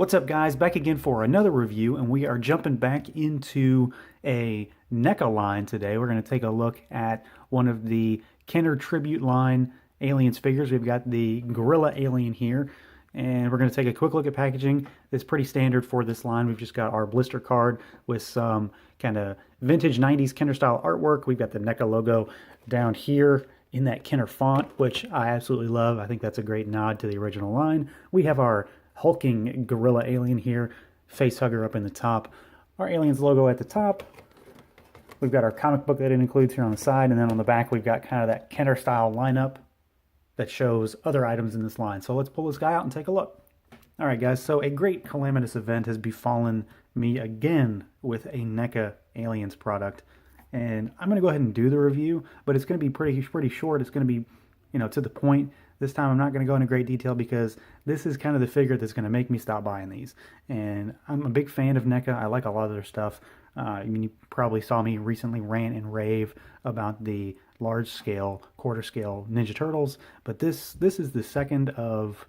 What's up, guys? Back again for another review, and we are jumping back into a NECA line today. We're going to take a look at one of the Kenner Tribute line Aliens figures. We've got the Gorilla Alien here, and we're going to take a quick look at packaging. It's pretty standard for this line. We've just got our blister card with some kind of vintage 90s Kenner style artwork. We've got the NECA logo down here in that Kenner font, which I absolutely love. I think that's a great nod to the original line. We have our hulking Gorilla Alien here, face hugger up in the top. Our Aliens logo at the top. We've got our comic book that it includes here on the side, and then on the back we've got kind of that Kenner style lineup that shows other items in this line. So let's pull this guy out and take a look. Alright guys, so a great calamitous event has befallen me again with a NECA Aliens product. And I'm going to go ahead and do the review, but it's going to be pretty short. It's going to be, to the point. This time I'm not going to go into great detail because this is kind of the figure that's going to make me stop buying these. And I'm a big fan of NECA. I like a lot of their stuff. You probably saw me recently rant and rave about the large scale, quarter scale Ninja Turtles. But this is the second of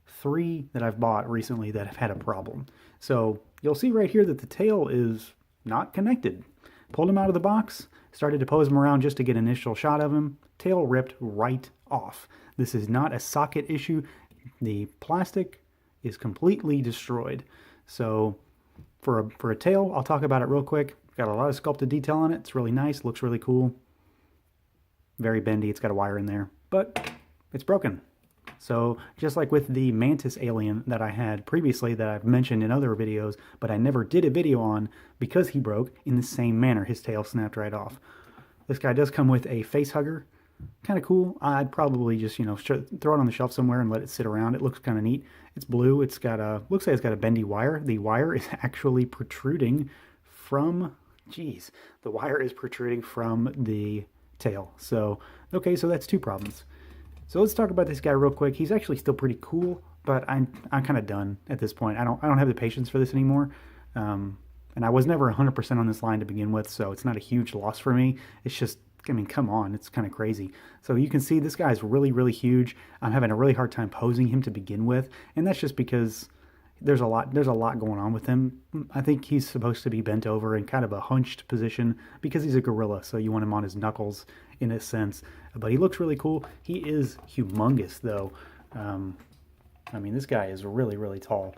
3 that I've bought recently that have had a problem. So you'll see right here that the tail is not connected. Pulled him out of the box, started to pose him around just to get an initial shot of him. Tail ripped right off. This is not a socket issue. The plastic is completely destroyed. So for a tail, I'll talk about it real quick. Got a lot of sculpted detail on it. It's really nice, looks really cool. Very bendy, it's got a wire in there, but it's broken. So just like with the Mantis alien that I had previously that I've mentioned in other videos, but I never did a video on because he broke in the same manner. His tail snapped right off. This guy does come with a face hugger. Kind of cool. I'd probably just, throw it on the shelf somewhere and let it sit around. It looks kind of neat. It's blue. It's got a, looks like it's got a bendy wire. The wire is actually protruding from, the wire is protruding from the tail. So, okay, so that's 2 problems. So let's talk about this guy real quick. He's actually still pretty cool, but I'm kind of done at this point. I don't have the patience for this anymore. And I was never 100% on this line to begin with, so it's not a huge loss for me. It's just, come on, it's kind of crazy. So you can see this guy is really huge. I'm having a really hard time posing him to begin with, and that's just because there's a lot going on with him. I think he's supposed to be bent over in kind of a hunched position because he's a gorilla, so you want him on his knuckles in a sense. But he looks really cool. He is humongous, though. I mean, this guy is really tall.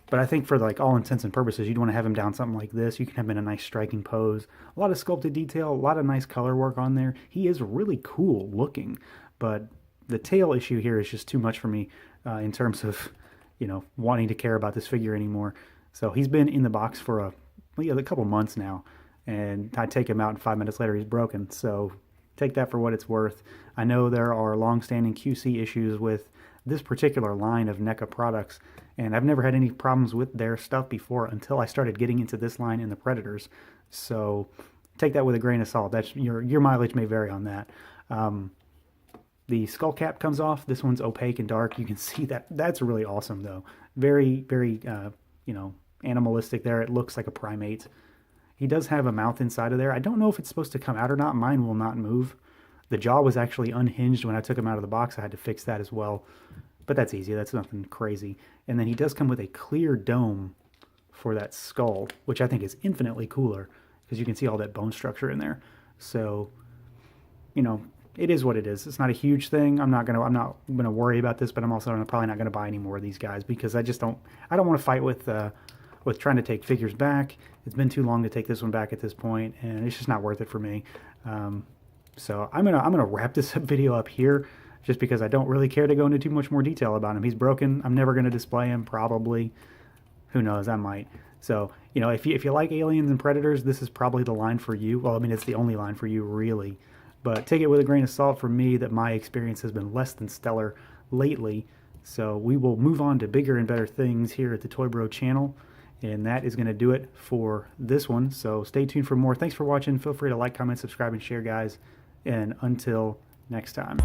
But I think for all intents and purposes, you'd want to have him down something like this. You can have him in a nice striking pose. A lot of sculpted detail, a lot of nice color work on there. He is really cool looking, but the tail issue here is just too much for me in terms of, wanting to care about this figure anymore. So he's been in the box for a couple months now, and I take him out and 5 minutes later he's broken. So take that for what it's worth. I know there are long-standing QC issues with this particular line of NECA products, and I've never had any problems with their stuff before until I started getting into this line in the Predators. So take that with a grain of salt. That's your mileage may vary on that. The skull cap comes off. This one's opaque and dark. You can see that. That's really awesome, though. Very animalistic there. It looks like a primate. He does have a mouth inside of there. I don't know if it's supposed to come out or not. Mine will not move. The jaw was actually unhinged when I took him out of the box. I had to fix that as well. But that's easy. That's nothing crazy. And then he does come with a clear dome for that skull, which I think is infinitely cooler because you can see all that bone structure in there. So, it is what it is. It's not a huge thing. I'm not gonna worry about this, but I'm also probably not gonna buy any more of these guys because I don't want to fight with trying to take figures back. It's been too long to take this one back at this point, and it's just not worth it for me. So I'm gonna wrap this video up here, just because I don't really care to go into too much more detail about him. He's broken. I'm never gonna display him, probably. Who knows? I might. So if you like Aliens and Predators, this is probably the line for you. Well, I mean, it's the only line for you, really. But take it with a grain of salt for me that my experience has been less than stellar lately. So we will move on to bigger and better things here at the Toy Bro channel. And that is going to do it for this one. So stay tuned for more. Thanks for watching. Feel free to like, comment, subscribe, and share, guys. And until next time.